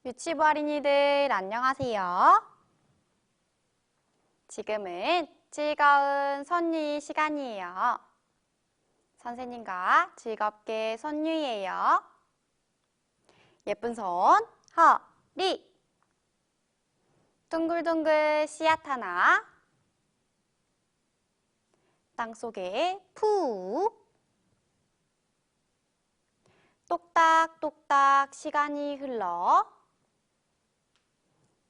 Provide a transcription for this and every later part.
유치부 어린이들 안녕하세요. 지금은 즐거운 선유 시간이에요. 선생님과 즐겁게 선유예요. 예쁜 손, 허리. 둥글둥글 씨앗 하나. 땅속에 푹. 똑딱똑딱 시간이 흘러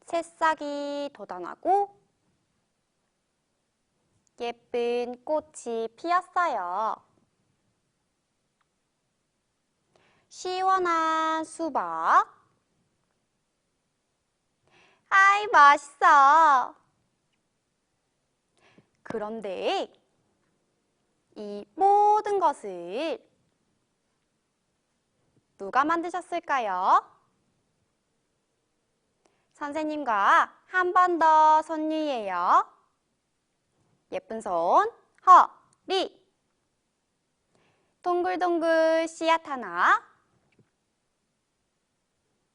새싹이 돋아나고 예쁜 꽃이 피었어요. 시원한 수박. 아이, 맛있어. 그런데 이 모든 것을 누가 만드셨을까요? 선생님과 한 번 더 손유예요. 예쁜 손, 허리. 동글동글 씨앗 하나.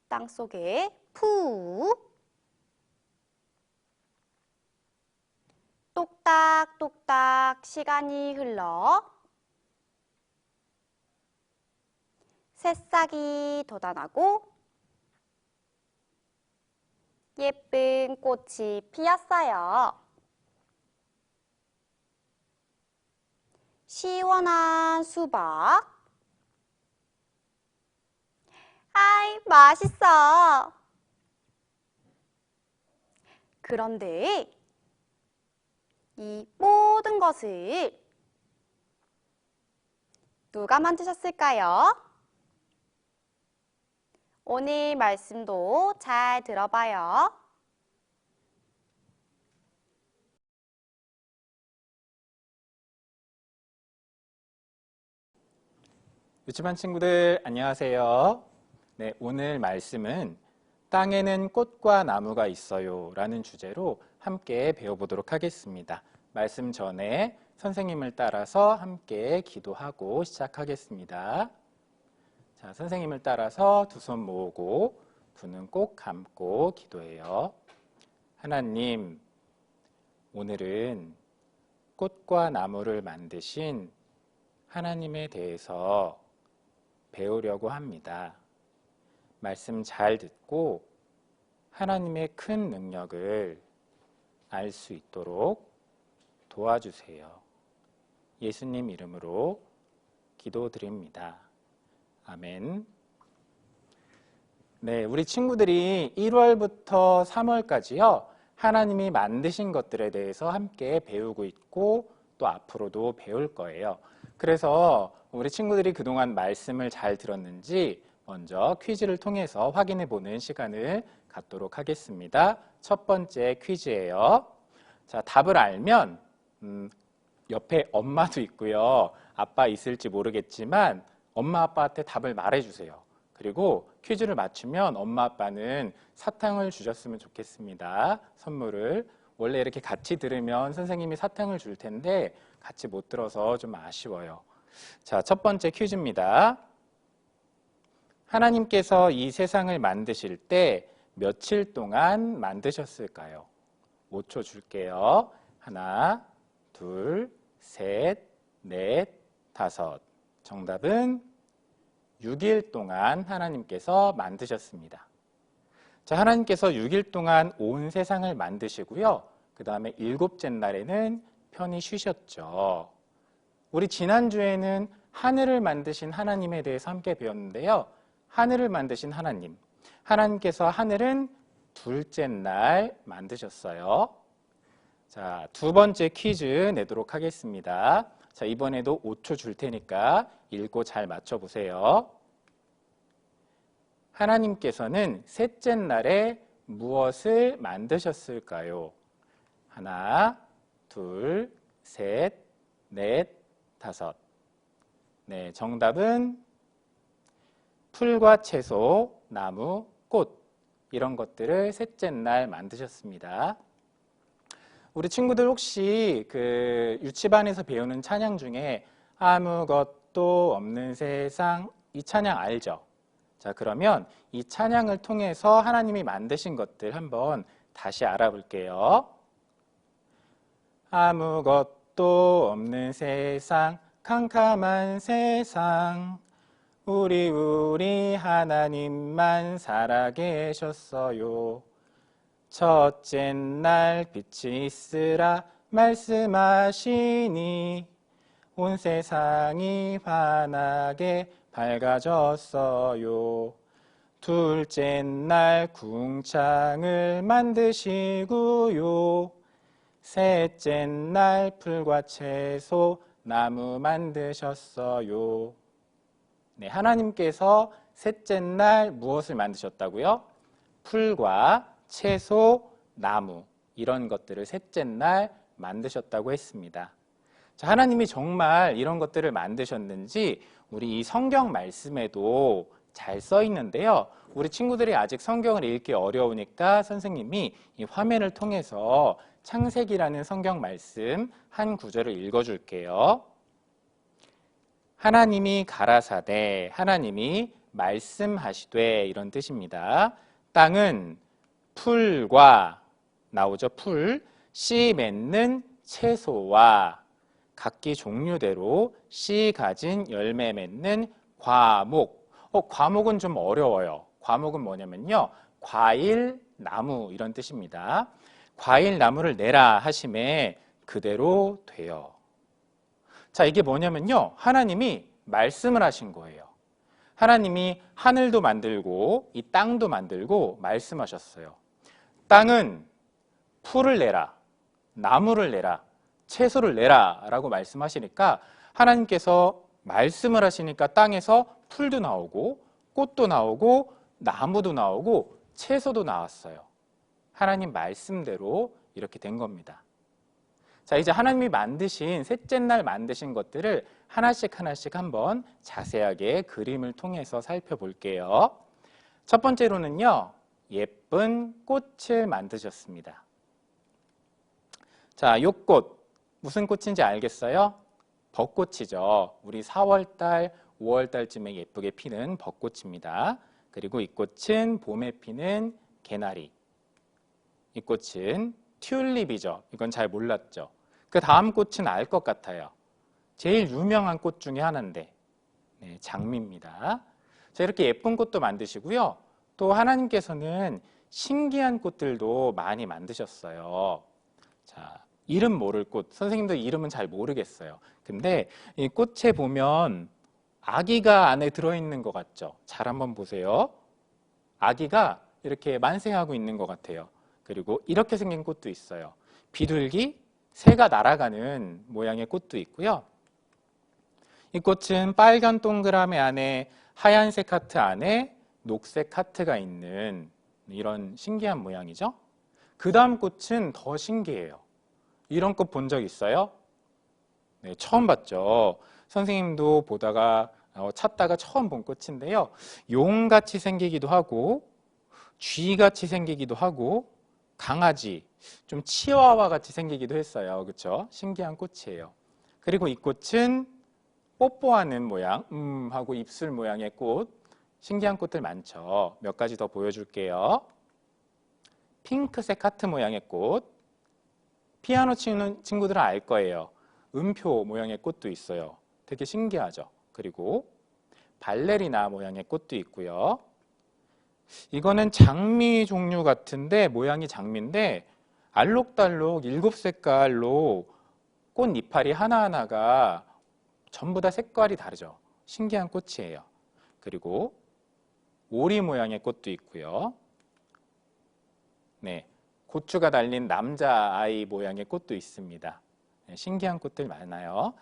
땅속에 푹. 똑딱똑딱 시간이 흘러 새싹이 돋아나고 예쁜 꽃이 피었어요. 시원한 수박. 아이, 맛있어. 그런데 이 모든 것을 누가 만드셨을까요? 오늘 말씀도 잘 들어봐요. 유치반 친구들 안녕하세요. 네, 오늘 말씀은 땅에는 꽃과 나무가 있어요 라는 주제로 함께 배워보도록 하겠습니다. 말씀 전에 선생님을 따라서 함께 기도하고 시작하겠습니다. 자, 선생님을 따라서 두 손 모으고 두 눈 꼭 감고 기도해요. 하나님, 오늘은 꽃과 나무를 만드신 하나님에 대해서 배우려고 합니다. 말씀 잘 듣고 하나님의 큰 능력을 알 수 있도록 도와주세요. 예수님 이름으로 기도드립니다. 아멘. 네, 우리 친구들이 1월부터 3월까지요. 하나님이 만드신 것들에 대해서 함께 배우고 있고 또 앞으로도 배울 거예요. 그래서 우리 친구들이 그동안 말씀을 잘 들었는지 먼저 퀴즈를 통해서 확인해 보는 시간을 갖도록 하겠습니다. 첫 번째 퀴즈예요. 자, 답을 알면 옆에 엄마도 있고요. 아빠 있을지 모르겠지만 엄마 아빠한테 답을 말해주세요. 그리고 퀴즈를 맞추면 엄마 아빠는 사탕을 주셨으면 좋겠습니다. 선물을. 원래 이렇게 같이 들으면 선생님이 사탕을 줄 텐데 같이 못 들어서 좀 아쉬워요. 자, 첫 번째 퀴즈입니다. 하나님께서 이 세상을 만드실 때 며칠 동안 만드셨을까요? 5초 줄게요. 하나, 둘, 셋, 넷, 다섯. 정답은 6일 동안 하나님께서 만드셨습니다. 자, 하나님께서 6일 동안 온 세상을 만드시고요. 그 다음에 7째 날에는 편히 쉬셨죠. 우리 지난주에는 하늘을 만드신 하나님에 대해서 함께 배웠는데요. 하늘을 만드신 하나님. 하나님께서 하늘은 둘째 날 만드셨어요. 자, 두 번째 퀴즈 내도록 하겠습니다. 자, 이번에도 5초 줄 테니까 읽고 잘 맞춰보세요. 하나님께서는 셋째 날에 무엇을 만드셨을까요? 하나, 둘, 셋, 넷, 다섯. 네, 정답은 풀과 채소, 나무, 꽃 이런 것들을 셋째 날 만드셨습니다. 우리 친구들 혹시 그 유치반에서 배우는 찬양 중에 아무것도 없는 세상 이 찬양 알죠? 자, 그러면 이 찬양을 통해서 하나님이 만드신 것들 한번 다시 알아볼게요. 아무것도 없는 세상, 캄캄한 세상, 우리 하나님만 살아계셨어요. 첫째 날 빛이 있으라 말씀하시니 온 세상이 환하게 밝아졌어요. 둘째 날 궁창을 만드시고요. 셋째 날 풀과 채소, 나무 만드셨어요. 네, 하나님께서 셋째 날 무엇을 만드셨다고요? 풀과 채소, 나무 이런 것들을 셋째 날 만드셨다고 했습니다. 자, 하나님이 정말 이런 것들을 만드셨는지 우리 이 성경 말씀에도 잘 써 있는데요. 우리 친구들이 아직 성경을 읽기 어려우니까 선생님이 이 화면을 통해서 창세기라는 성경 말씀 한 구절을 읽어줄게요. 하나님이 가라사대, 하나님이 말씀하시되, 이런 뜻입니다. 땅은 풀과, 나오죠, 풀, 씨 맺는 채소와 각기 종류대로 씨 가진 열매 맺는 과목. 과목은 좀 어려워요. 과목은 뭐냐면요, 과일, 나무 이런 뜻입니다. 과일, 나무를 내라 하심에 그대로 돼요. 자, 이게 뭐냐면요, 하나님이 말씀을 하신 거예요. 하나님이 하늘도 만들고 이 땅도 만들고 말씀하셨어요. 땅은 풀을 내라, 나무를 내라, 채소를 내라 라고 말씀하시니까 하나님께서 말씀을 하시니까 땅에서 풀도 나오고 꽃도 나오고 나무도 나오고 채소도 나왔어요. 하나님 말씀대로 이렇게 된 겁니다. 자, 이제 하나님이 만드신 셋째 날 만드신 것들을 하나씩 하나씩 한번 자세하게 그림을 통해서 살펴볼게요. 첫 번째로는요, 예쁜 꽃을 만드셨습니다. 자, 이 꽃 무슨 꽃인지 알겠어요? 벚꽃이죠. 우리 4월달, 5월달쯤에 예쁘게 피는 벚꽃입니다. 그리고 이 꽃은 봄에 피는 개나리. 이 꽃은 튤립이죠. 이건 잘 몰랐죠. 그 다음 꽃은 알 것 같아요. 제일 유명한 꽃 중에 하나인데, 네, 장미입니다. 자, 이렇게 예쁜 꽃도 만드시고요. 또 하나님께서는 신기한 꽃들도 많이 만드셨어요. 자, 이름 모를 꽃, 선생님도 이름은 잘 모르겠어요. 근데 이 꽃에 보면 아기가 안에 들어있는 것 같죠? 잘 한번 보세요. 아기가 이렇게 만세하고 있는 것 같아요. 그리고 이렇게 생긴 꽃도 있어요. 비둘기, 새가 날아가는 모양의 꽃도 있고요. 이 꽃은 빨간 동그라미 안에 하얀색 하트 안에 녹색 하트가 있는 이런 신기한 모양이죠. 그 다음 꽃은 더 신기해요. 이런 꽃 본 적 있어요? 네, 처음 봤죠. 선생님도 보다가 찾다가 처음 본 꽃인데요. 용같이 생기기도 하고 쥐같이 생기기도 하고 강아지, 좀 치와와 같이 생기기도 했어요. 그렇죠? 신기한 꽃이에요. 그리고 이 꽃은 뽀뽀하는 모양, 하고 입술 모양의 꽃, 신기한 꽃들 많죠. 몇 가지 더 보여줄게요. 핑크색 하트 모양의 꽃, 피아노 치는 친구들은 알 거예요. 음표 모양의 꽃도 있어요. 되게 신기하죠. 그리고 발레리나 모양의 꽃도 있고요. 이거는 장미 종류 같은데 모양이 장미인데 알록달록 7색깔로 꽃 이파리 하나하나가 전부 다 색깔이 다르죠. 신기한 꽃이에요. 그리고 오리 모양의 꽃도 있고요. 네, 고추가 달린 남자아이 모양의 꽃도 있습니다. 네, 신기한 꽃들 많아요.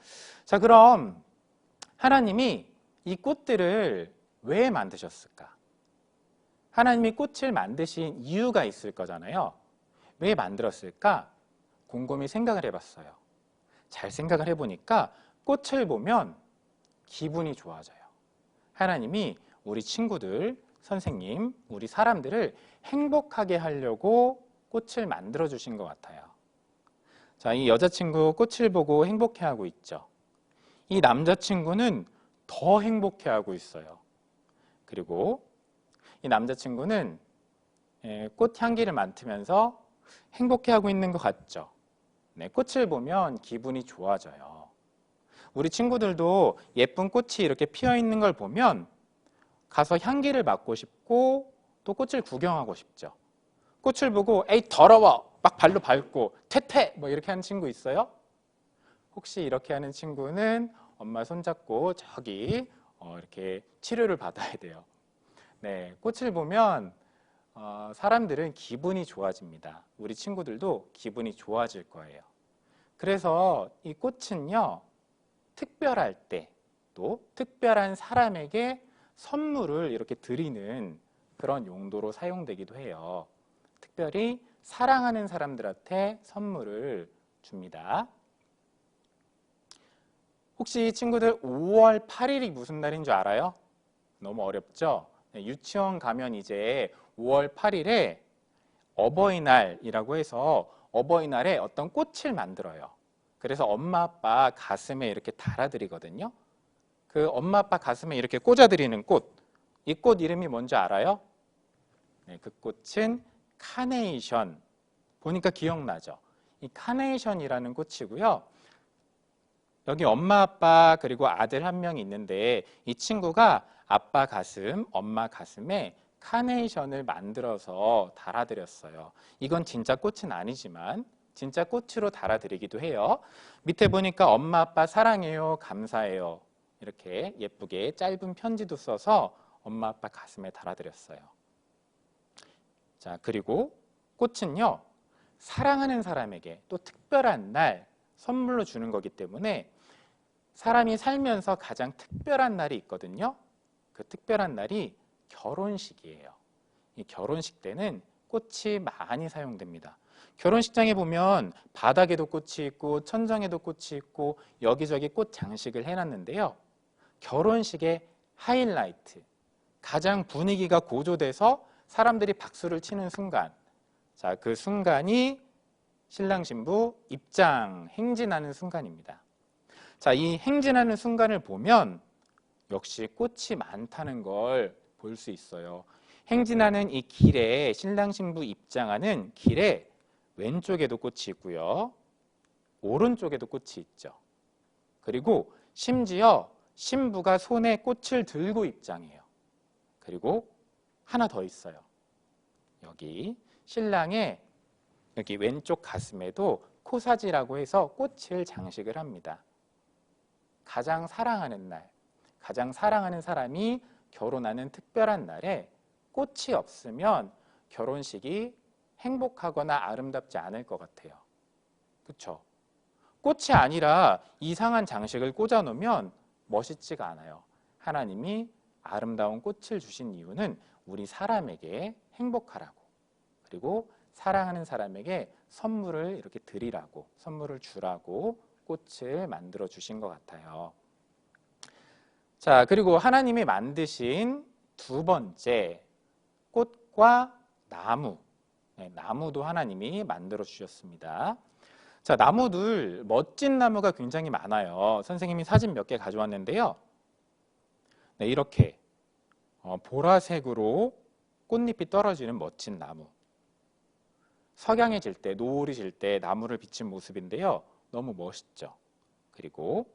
자, 그럼 하나님이 이 꽃들을 왜 만드셨을까? 하나님이 꽃을 만드신 이유가 있을 거잖아요. 왜 만들었을까? 곰곰이 생각을 해봤어요. 잘 생각을 해보니까 꽃을 보면 기분이 좋아져요. 하나님이 우리 친구들, 선생님, 우리 사람들을 행복하게 하려고 꽃을 만들어 주신 것 같아요. 자, 이 여자친구 꽃을 보고 행복해하고 있죠. 이 남자친구는 더 행복해하고 있어요. 그리고 이 남자친구는 꽃 향기를 맡으면서 행복해하고 있는 것 같죠? 네, 꽃을 보면 기분이 좋아져요. 우리 친구들도 예쁜 꽃이 이렇게 피어 있는 걸 보면 가서 향기를 맡고 싶고 또 꽃을 구경하고 싶죠. 꽃을 보고 에이 더러워 막 발로 밟고 퇴퇴 뭐 이렇게 하는 친구 있어요? 혹시 이렇게 하는 친구는 엄마 손잡고 저기 이렇게 치료를 받아야 돼요. 네, 꽃을 보면 사람들은 기분이 좋아집니다. 우리 친구들도 기분이 좋아질 거예요. 그래서 이 꽃은요, 특별할 때 또 특별한 사람에게 선물을 이렇게 드리는 그런 용도로 사용되기도 해요. 특별히 사랑하는 사람들한테 선물을 줍니다. 혹시 친구들 5월 8일이 무슨 날인 줄 알아요? 너무 어렵죠? 네, 유치원 가면 이제 5월 8일에 어버이날이라고 해서 어버이날에 어떤 꽃을 만들어요. 그래서 엄마 아빠 가슴에 이렇게 달아드리거든요. 그 엄마 아빠 가슴에 이렇게 꽂아드리는 꽃, 이 꽃 이름이 뭔지 알아요? 네, 그 꽃은 카네이션. 보니까 기억나죠? 이 카네이션이라는 꽃이고요. 여기 엄마 아빠 그리고 아들 한 명이 있는데 이 친구가 아빠 가슴, 엄마 가슴에 카네이션을 만들어서 달아드렸어요. 이건 진짜 꽃은 아니지만 진짜 꽃으로 달아드리기도 해요. 밑에 보니까 엄마 아빠 사랑해요, 감사해요. 이렇게 예쁘게 짧은 편지도 써서 엄마 아빠 가슴에 달아드렸어요. 자, 그리고 꽃은요, 사랑하는 사람에게 또 특별한 날 선물로 주는 거기 때문에 사람이 살면서 가장 특별한 날이 있거든요. 그 특별한 날이 결혼식이에요. 이 결혼식 때는 꽃이 많이 사용됩니다. 결혼식장에 보면 바닥에도 꽃이 있고 천장에도 꽃이 있고 여기저기 꽃 장식을 해놨는데요. 결혼식의 하이라이트, 가장 분위기가 고조돼서 사람들이 박수를 치는 순간, 자, 그 순간이 신랑 신부 입장, 행진하는 순간입니다. 자, 이 행진하는 순간을 보면 역시 꽃이 많다는 걸 볼 수 있어요. 행진하는 이 길에 신랑 신부 입장하는 길에 왼쪽에도 꽃이 있고요. 오른쪽에도 꽃이 있죠. 그리고 심지어 신부가 손에 꽃을 들고 입장해요. 그리고 하나 더 있어요. 여기 신랑의 여기 왼쪽 가슴에도 코사지라고 해서 꽃을 장식을 합니다. 가장 사랑하는 날, 가장 사랑하는 사람이 결혼하는 특별한 날에 꽃이 없으면 결혼식이 행복하거나 아름답지 않을 것 같아요. 그렇죠? 꽃이 아니라 이상한 장식을 꽂아 놓으면 멋있지가 않아요. 하나님이 아름다운 꽃을 주신 이유는 우리 사람에게 행복하라고, 그리고 사랑하는 사람에게 선물을 이렇게 드리라고, 선물을 주라고 꽃을 만들어 주신 것 같아요. 자, 그리고 하나님이 만드신 두 번째 꽃과 나무. 네, 나무도 하나님이 만들어 주셨습니다. 자, 나무들 멋진 나무가 굉장히 많아요. 선생님이 사진 몇 개 가져왔는데요. 네, 이렇게 보라색으로 꽃잎이 떨어지는 멋진 나무. 석양이 질 때, 노을이 질 때 나무를 비친 모습인데요. 너무 멋있죠. 그리고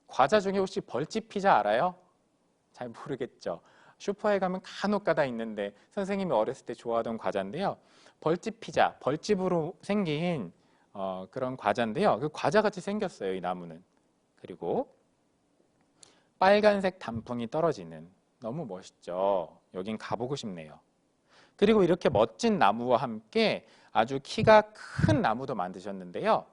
과자 중에 혹시 벌집 피자 알아요? 잘 모르겠죠. 슈퍼에 가면 간혹가다 있는데 선생님이 어렸을 때 좋아하던 과자인데요. 벌집 피자, 벌집으로 생긴 그런 과자인데요. 그 과자같이 생겼어요, 이 나무는. 그리고 빨간색 단풍이 떨어지는, 너무 멋있죠. 여긴 가보고 싶네요. 그리고 이렇게 멋진 나무와 함께 아주 키가 큰 나무도 만드셨는데요.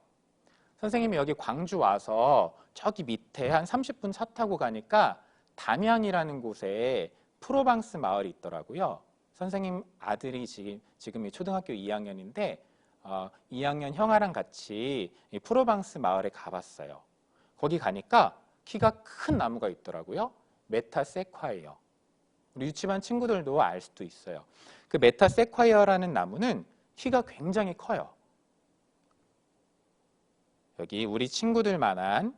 선생님이 여기 광주 와서 저기 밑에 한 30분 차 타고 가니까 담양이라는 곳에 프로방스 마을이 있더라고요. 선생님 아들이 지금 초등학교 2학년인데 2학년 형아랑 같이 이 프로방스 마을에 가봤어요. 거기 가니까 키가 큰 나무가 있더라고요. 메타세콰이어. 우리 유치반 친구들도 알 수도 있어요. 그 메타세콰이어라는 나무는 키가 굉장히 커요. 여기 우리 친구들만한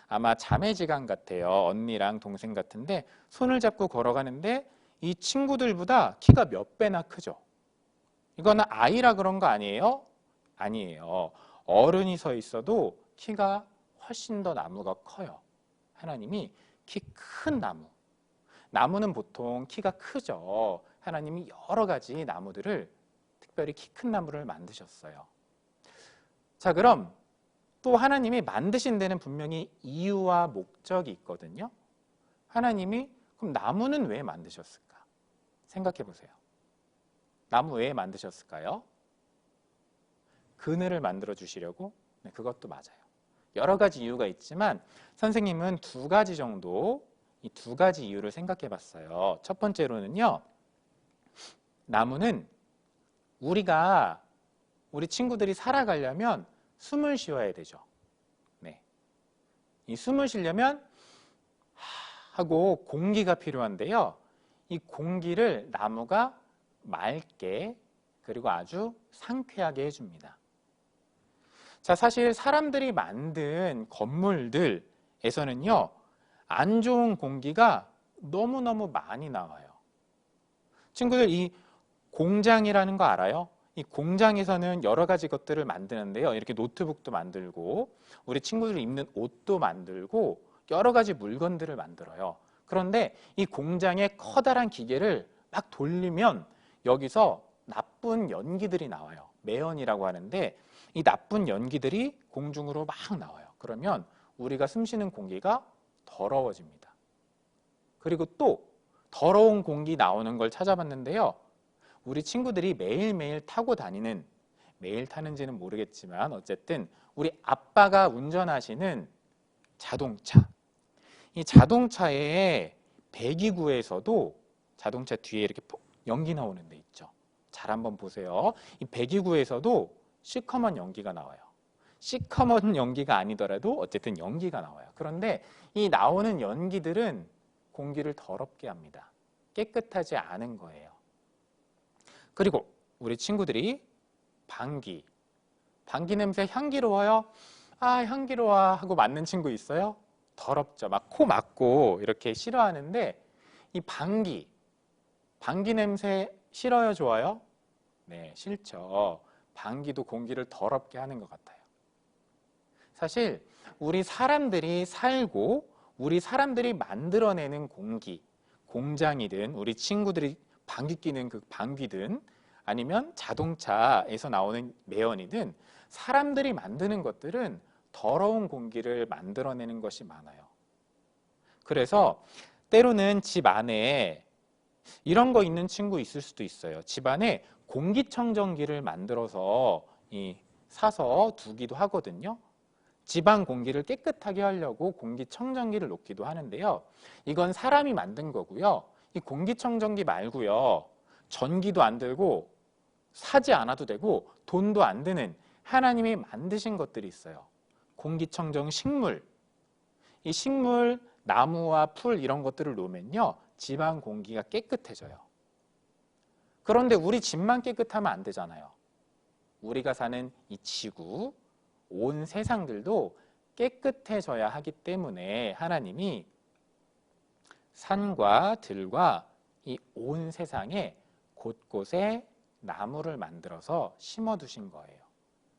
아마 자매지간 같아요. 언니랑 동생 같은데 손을 잡고 걸어가는데 이 친구들보다 키가 몇 배나 크죠. 이거는 아이라 그런 거 아니에요? 아니에요. 어른이 서 있어도 키가 훨씬 더 나무가 커요. 하나님이 키 큰 나무. 나무는 보통 키가 크죠. 하나님이 여러 가지 나무들을 특별히 키 큰 나무를 만드셨어요. 자, 그럼 또 하나님이 만드신 데는 분명히 이유와 목적이 있거든요. 하나님이 그럼 나무는 왜 만드셨을까? 생각해 보세요. 나무 왜 만드셨을까요? 그늘을 만들어 주시려고? 네, 그것도 맞아요. 여러 가지 이유가 있지만 선생님은 두 가지 정도, 이 두 가지 이유를 생각해 봤어요. 첫 번째로는요, 나무는 우리 친구들이 살아가려면 숨을 쉬어야 되죠. 네. 이 숨을 쉬려면 하고 공기가 필요한데요. 이 공기를 나무가 맑게 그리고 아주 상쾌하게 해줍니다. 자, 사실 사람들이 만든 건물들에서는요, 안 좋은 공기가 너무너무 많이 나와요. 친구들, 이 공장이라는 거 알아요? 이 공장에서는 여러 가지 것들을 만드는데요. 이렇게 노트북도 만들고, 우리 친구들이 입는 옷도 만들고, 여러 가지 물건들을 만들어요. 그런데 이 공장의 커다란 기계를 막 돌리면 여기서 나쁜 연기들이 나와요. 매연이라고 하는데 이 나쁜 연기들이 공중으로 막 나와요. 그러면 우리가 숨쉬는 공기가 더러워집니다. 그리고 또 더러운 공기 나오는 걸 찾아봤는데요. 우리 친구들이 매일매일 타고 다니는, 매일 타는지는 모르겠지만 어쨌든 우리 아빠가 운전하시는 자동차, 이 자동차의 배기구에서도 자동차 뒤에 이렇게 연기 나오는 데 있죠. 잘 한번 보세요. 이 배기구에서도 시커먼 연기가 나와요. 시커먼 연기가 아니더라도 어쨌든 연기가 나와요. 그런데 이 나오는 연기들은 공기를 더럽게 합니다. 깨끗하지 않은 거예요. 그리고 우리 친구들이 방귀 냄새 향기로워요? 아, 향기로워 하고 맞는 친구 있어요? 더럽죠. 막 코 막고 이렇게 싫어하는데 이 방귀 냄새 싫어요? 좋아요? 네, 싫죠. 방귀도 공기를 더럽게 하는 것 같아요. 사실 우리 사람들이 살고 우리 사람들이 만들어내는 공기, 공장이든 우리 친구들이 방귀 뀌는 그 방귀든 아니면 자동차에서 나오는 매연이든 사람들이 만드는 것들은 더러운 공기를 만들어내는 것이 많아요. 그래서 때로는 집 안에 이런 거 있는 친구 있을 수도 있어요. 집 안에 공기청정기를 만들어서 사서 두기도 하거든요. 집안 공기를 깨끗하게 하려고 공기청정기를 놓기도 하는데요. 이건 사람이 만든 거고요. 이 공기청정기 말고요. 전기도 안 들고 사지 않아도 되고 돈도 안 드는 하나님이 만드신 것들이 있어요. 공기청정 식물. 이 식물, 나무와 풀 이런 것들을 놓으면요. 집안 공기가 깨끗해져요. 그런데 우리 집만 깨끗하면 안 되잖아요. 우리가 사는 이 지구, 온 세상들도 깨끗해져야 하기 때문에 하나님이 산과 들과 이 온 세상에 곳곳에 나무를 만들어서 심어두신 거예요.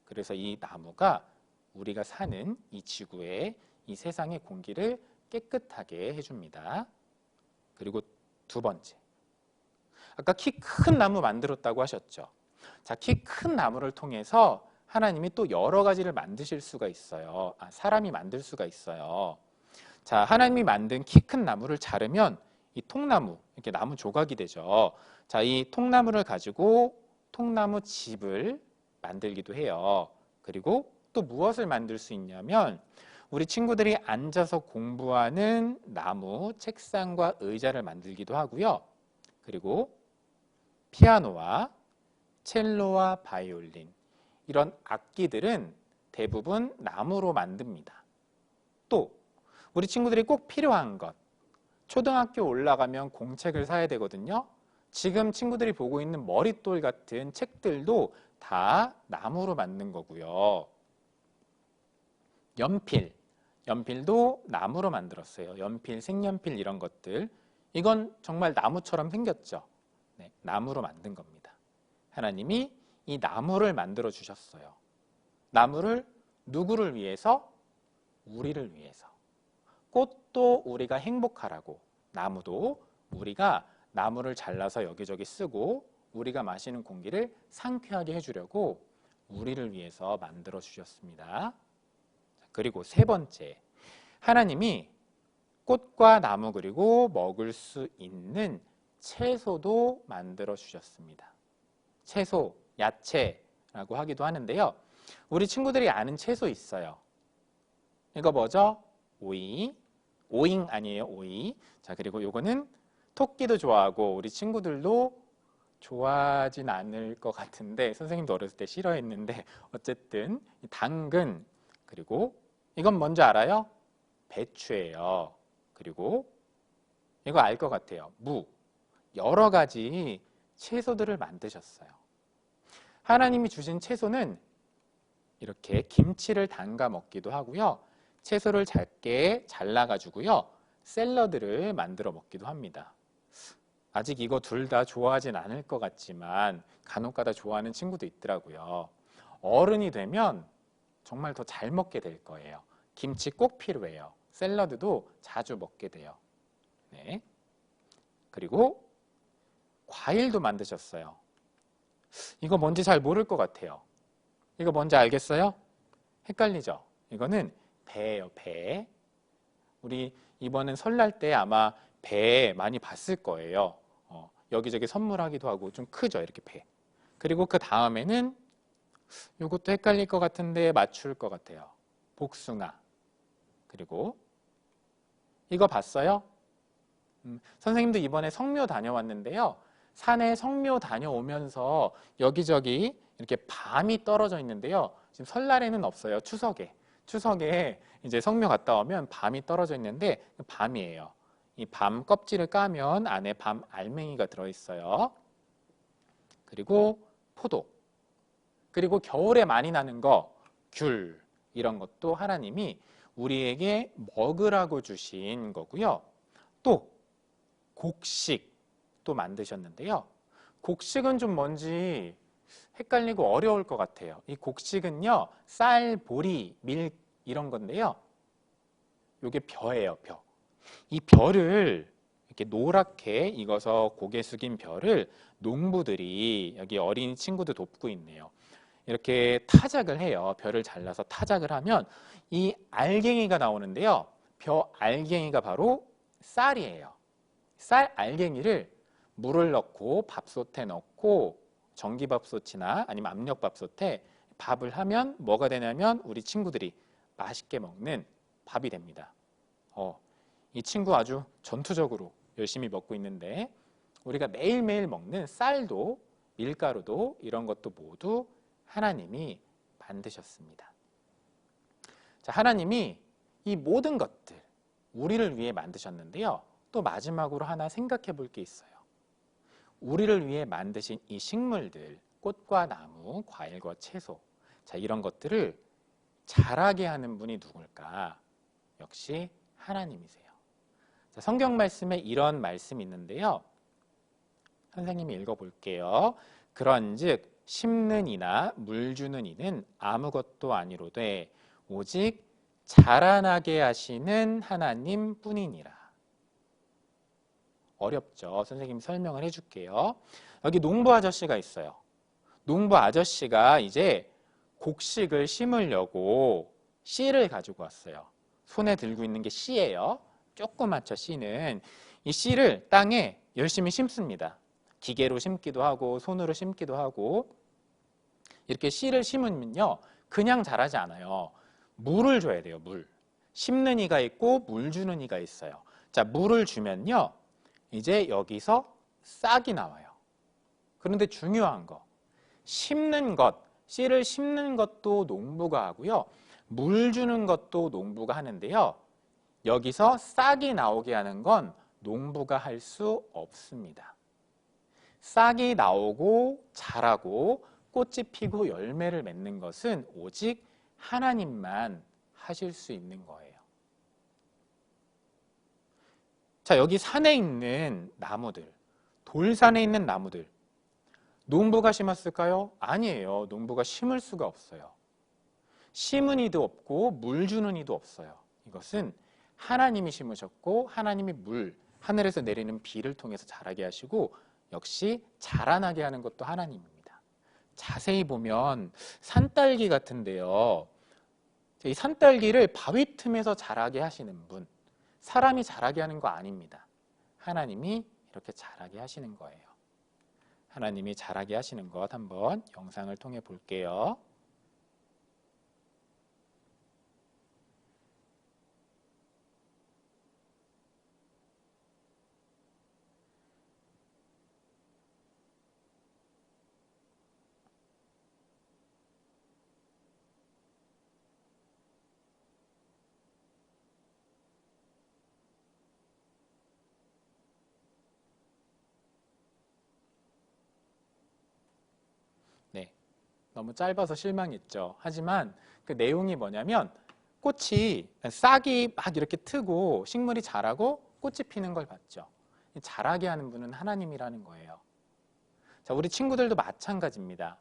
그래서 이 나무가 우리가 사는 이 지구의 이 세상의 공기를 깨끗하게 해줍니다. 그리고 두 번째, 아까 키 큰 나무 만들었다고 하셨죠. 자, 키 큰 나무를 통해서 하나님이 또 여러 가지를 만드실 수가 있어요. 사람이 만들 수가 있어요. 자, 하나님이 만든 키 큰 나무를 자르면 이 통나무, 이렇게 나무 조각이 되죠. 자, 이 통나무를 가지고 통나무 집을 만들기도 해요. 그리고 또 무엇을 만들 수 있냐면 우리 친구들이 앉아서 공부하는 나무, 책상과 의자를 만들기도 하고요. 그리고 피아노와 첼로와 바이올린, 이런 악기들은 대부분 나무로 만듭니다. 또 우리 친구들이 꼭 필요한 것, 초등학교 올라가면 공책을 사야 되거든요. 지금 친구들이 보고 있는 머릿돌 같은 책들도 다 나무로 만든 거고요. 연필도 나무로 만들었어요. 연필, 색연필 이런 것들. 이건 정말 나무처럼 생겼죠. 네, 나무로 만든 겁니다. 하나님이 이 나무를 만들어 주셨어요. 나무를 누구를 위해서? 우리를 위해서. 꽃도 우리가 행복하라고, 나무도 우리가 나무를 잘라서 여기저기 쓰고 우리가 마시는 공기를 상쾌하게 해주려고 우리를 위해서 만들어 주셨습니다. 그리고 세 번째, 하나님이 꽃과 나무 그리고 먹을 수 있는 채소도 만들어 주셨습니다. 채소, 야채라고 하기도 하는데요. 우리 친구들이 아는 채소 있어요. 이거 뭐죠? 오이. 오잉 아니에요, 오이. 자, 그리고 요거는 토끼도 좋아하고 우리 친구들도 좋아하진 않을 것 같은데 선생님도 어렸을 때 싫어했는데 어쨌든 당근, 그리고 이건 뭔지 알아요? 배추예요. 그리고 이거 알 것 같아요. 무. 여러 가지 채소들을 만드셨어요. 하나님이 주신 채소는 이렇게 김치를 담가 먹기도 하고요. 채소를 작게 잘라가지고요. 샐러드를 만들어 먹기도 합니다. 아직 이거 둘 다 좋아하진 않을 것 같지만 간혹가다 좋아하는 친구도 있더라고요. 어른이 되면 정말 더 잘 먹게 될 거예요. 김치 꼭 필요해요. 샐러드도 자주 먹게 돼요. 네. 그리고 과일도 만드셨어요. 이거 뭔지 잘 모를 것 같아요. 이거 뭔지 알겠어요? 헷갈리죠? 이거는 배예요, 배. 우리 이번엔 설날 때 아마 배 많이 봤을 거예요. 여기저기 선물하기도 하고 좀 크죠, 이렇게 배. 그리고 그 다음에는 이것도 헷갈릴 것 같은데 맞출 것 같아요. 복숭아. 그리고 이거 봤어요? 선생님도 이번에 성묘 다녀왔는데요. 산에 성묘 다녀오면서 여기저기 이렇게 밤이 떨어져 있는데요. 지금 설날에는 없어요. 추석에 이제 성묘 갔다 오면 밤이 떨어져 있는데 밤이에요. 이 밤 껍질을 까면 안에 밤 알맹이가 들어있어요. 그리고 포도. 그리고 겨울에 많이 나는 거, 귤. 이런 것도 하나님이 우리에게 먹으라고 주신 거고요. 또 곡식도 만드셨는데요. 곡식은 좀 뭔지 헷갈리고 어려울 것 같아요. 이 곡식은요, 쌀, 보리, 밀 이런 건데요. 이게 벼예요, 벼. 이 벼를 이렇게 노랗게 익어서 고개 숙인 벼를 농부들이 여기 어린 친구들 돕고 있네요. 이렇게 타작을 해요. 벼를 잘라서 타작을 하면 이 알갱이가 나오는데요. 벼 알갱이가 바로 쌀이에요. 쌀 알갱이를 물을 넣고 밥솥에 넣고 전기밥솥이나 아니면 압력밥솥에 밥을 하면 뭐가 되냐면 우리 친구들이 맛있게 먹는 밥이 됩니다. 이 친구 아주 전투적으로 열심히 먹고 있는데 우리가 매일매일 먹는 쌀도 밀가루도 이런 것도 모두 하나님이 만드셨습니다. 자, 하나님이 이 모든 것들 우리를 위해 만드셨는데요. 또 마지막으로 하나 생각해 볼 게 있어요. 우리를 위해 만드신 이 식물들, 꽃과 나무, 과일과 채소, 자, 이런 것들을 자라게 하는 분이 누굴까? 역시 하나님이세요. 자, 성경 말씀에 이런 말씀이 있는데요. 선생님이 읽어볼게요. 그런즉 심는 이나 물 주는 이는 아무것도 아니로되 오직 자라나게 하시는 하나님 뿐이니라. 어렵죠? 선생님이 설명을 해줄게요. 여기 농부 아저씨가 있어요. 농부 아저씨가 이제 곡식을 심으려고 씨를 가지고 왔어요. 손에 들고 있는 게 씨예요. 조그맣죠, 씨는. 이 씨를 땅에 열심히 심습니다. 기계로 심기도 하고 손으로 심기도 하고. 이렇게 씨를 심으면요, 그냥 자라지 않아요. 물을 줘야 돼요, 물. 심는 이가 있고 물 주는 이가 있어요. 자, 물을 주면요, 이제 여기서 싹이 나와요. 그런데 중요한 거, 심는 것, 씨를 심는 것도 농부가 하고요, 물 주는 것도 농부가 하는데요, 여기서 싹이 나오게 하는 건 농부가 할 수 없습니다. 싹이 나오고 자라고 꽃이 피고 열매를 맺는 것은 오직 하나님만 하실 수 있는 거예요. 자, 여기 산에 있는 나무들, 돌산에 있는 나무들, 농부가 심었을까요? 아니에요. 농부가 심을 수가 없어요. 심은 이도 없고 물 주는 이도 없어요. 이것은 하나님이 심으셨고 하나님이 물, 하늘에서 내리는 비를 통해서 자라게 하시고 역시 자라나게 하는 것도 하나님입니다. 자세히 보면 산딸기 같은데요. 이 산딸기를 바위 틈에서 자라게 하시는 분, 사람이 자라게 하는 거 아닙니다. 하나님이 이렇게 자라게 하시는 거예요. 하나님이 자라게 하시는 것 한번 영상을 통해 볼게요. 네, 너무 짧아서 실망했죠. 하지만 그 내용이 뭐냐면 꽃이 싹이 막 이렇게 트고 식물이 자라고 꽃이 피는 걸 봤죠. 자라게 하는 분은 하나님이라는 거예요. 자, 우리 친구들도 마찬가지입니다.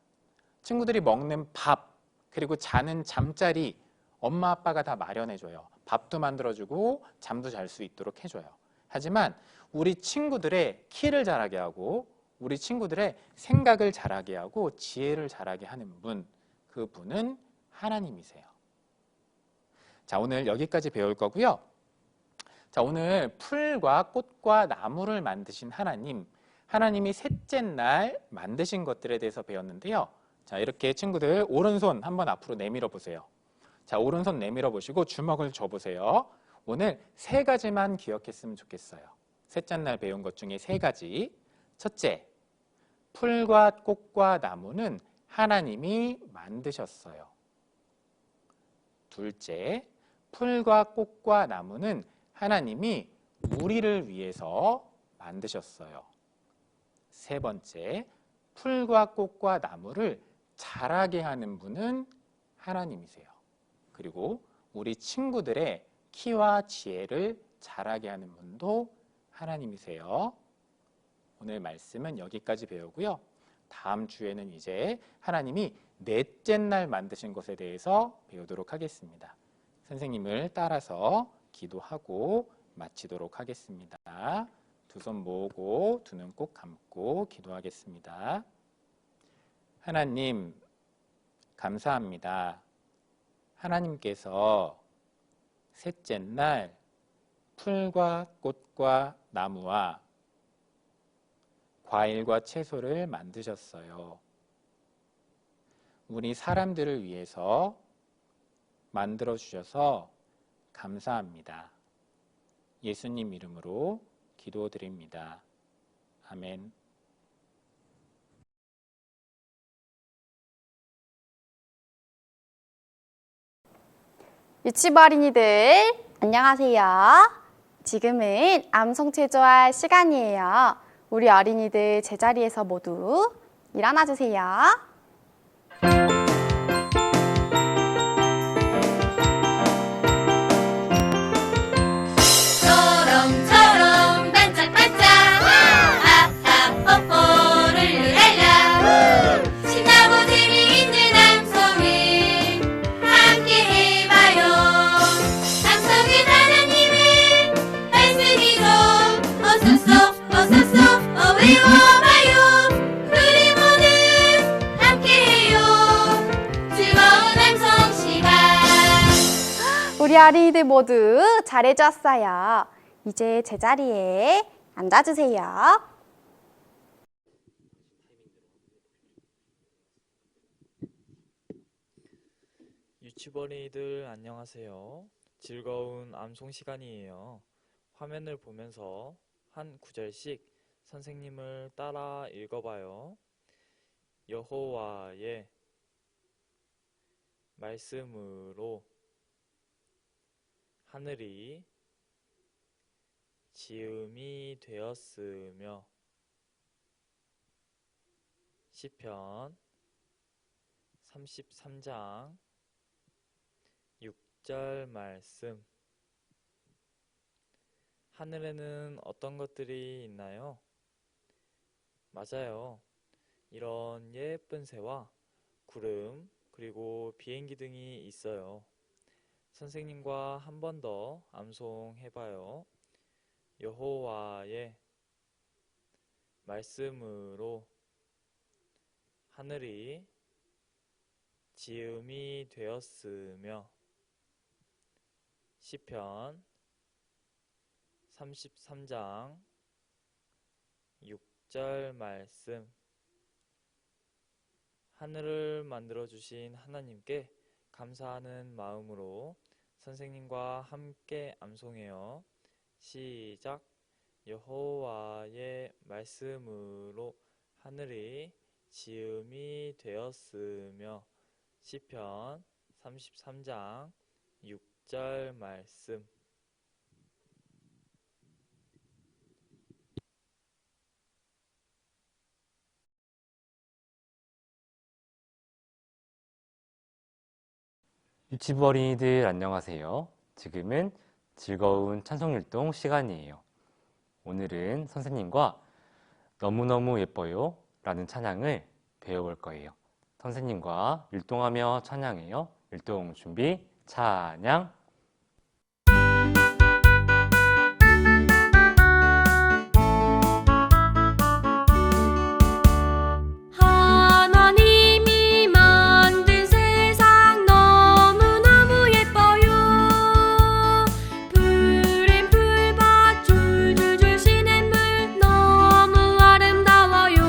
친구들이 먹는 밥, 그리고 자는 잠자리 엄마 아빠가 다 마련해줘요. 밥도 만들어주고 잠도 잘 수 있도록 해줘요. 하지만 우리 친구들의 키를 자라게 하고 우리 친구들의 생각을 자라게 하고 지혜를 자라게 하는 분, 그분은 하나님이세요. 자, 오늘 여기까지 배울 거고요. 자, 오늘 풀과 꽃과 나무를 만드신 하나님, 하나님이 셋째 날 만드신 것들에 대해서 배웠는데요. 자, 이렇게 친구들 오른손 한번 앞으로 내밀어 보세요. 자, 오른손 내밀어 보시고 주먹을 줘 보세요. 오늘 세 가지만 기억했으면 좋겠어요. 셋째 날 배운 것 중에 세 가지. 첫째, 풀과 꽃과 나무는 하나님이 만드셨어요. 둘째, 풀과 꽃과 나무는 하나님이 우리를 위해서 만드셨어요. 세 번째, 풀과 꽃과 나무를 자라게 하는 분은 하나님이세요. 그리고 우리 친구들의 키와 지혜를 자라게 하는 분도 하나님이세요. 오늘 말씀은 여기까지 배우고요. 다음 주에는 이제 하나님이 넷째 날 만드신 것에 대해서 배우도록 하겠습니다. 선생님을 따라서 기도하고 마치도록 하겠습니다. 두 손 모으고 두 눈 꼭 감고 기도하겠습니다. 하나님, 감사합니다. 하나님께서 셋째 날 풀과 꽃과 나무와 과일과 채소를 만드셨어요. 우리 사람들을 위해서 만들어 주셔서 감사합니다. 예수님 이름으로 기도드립니다. 아멘. 유치부 어린이들, 안녕하세요. 지금은 암송 체조할 시간이에요. 우리 어린이들 제자리에서 모두 일어나 주세요. 초롱초롱 반짝반짝 아하 뽀뽀를 랄라 신나고 재미있는 암송을 함께 해봐요. 암송은 하나님의 말씀이고 어서서 외워봐요. 우리 모두 함께해요. 즐거운 암송 시간. 우리 어린이들 모두 잘해주었어요. 이제 제자리에 앉아주세요. 유치버니들 안녕하세요. 즐거운 암송 시간이에요. 화면을 보면서 한 구절씩 선생님을 따라 읽어봐요. 여호와의 말씀으로 하늘이 지음이 되었으며 시편 33장 6절 말씀 하늘에는 어떤 것들이 있나요? 맞아요. 이런 예쁜 새와 구름, 그리고 비행기 등이 있어요. 선생님과 한 번 더 암송해봐요. 여호와의 말씀으로 하늘이 지음이 되었으며 시편 33장 6절 말씀. 하늘을 만들어 주신 하나님께 감사하는 마음으로 선생님과 함께 암송해요. 시작. 여호와의 말씀으로 하늘이 지음이 되었으며 시편 33장 6절 말씀. 유치부 어린이들 안녕하세요. 지금은 즐거운 찬송율동 시간이에요. 오늘은 선생님과 너무너무 예뻐요 라는 찬양을 배워볼 거예요. 선생님과 율동하며 찬양해요. 율동 준비, 찬양. 하나님이 만든 세상 너무너무 예뻐요. 푸른 풀밭 줄줄줄 시냇물 너무 아름다워요.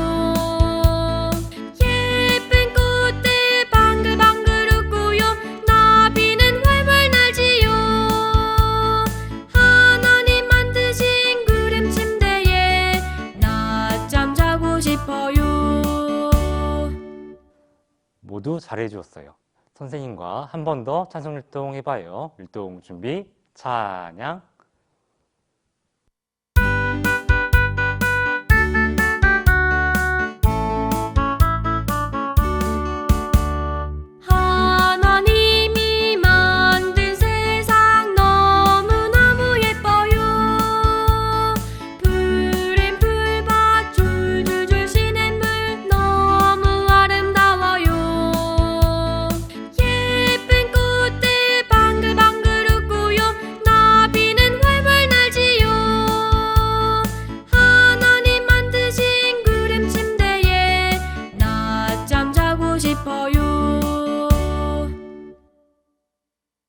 예쁜 꽃들 방글방글 웃고요. 나비는 활활 날지요. 하나님 만드신 구름 침대에 낮잠 자고 싶어요. 모두 잘해주었어요. 선생님과 한 번 더 찬송율동 해봐요. 율동 준비, 찬양.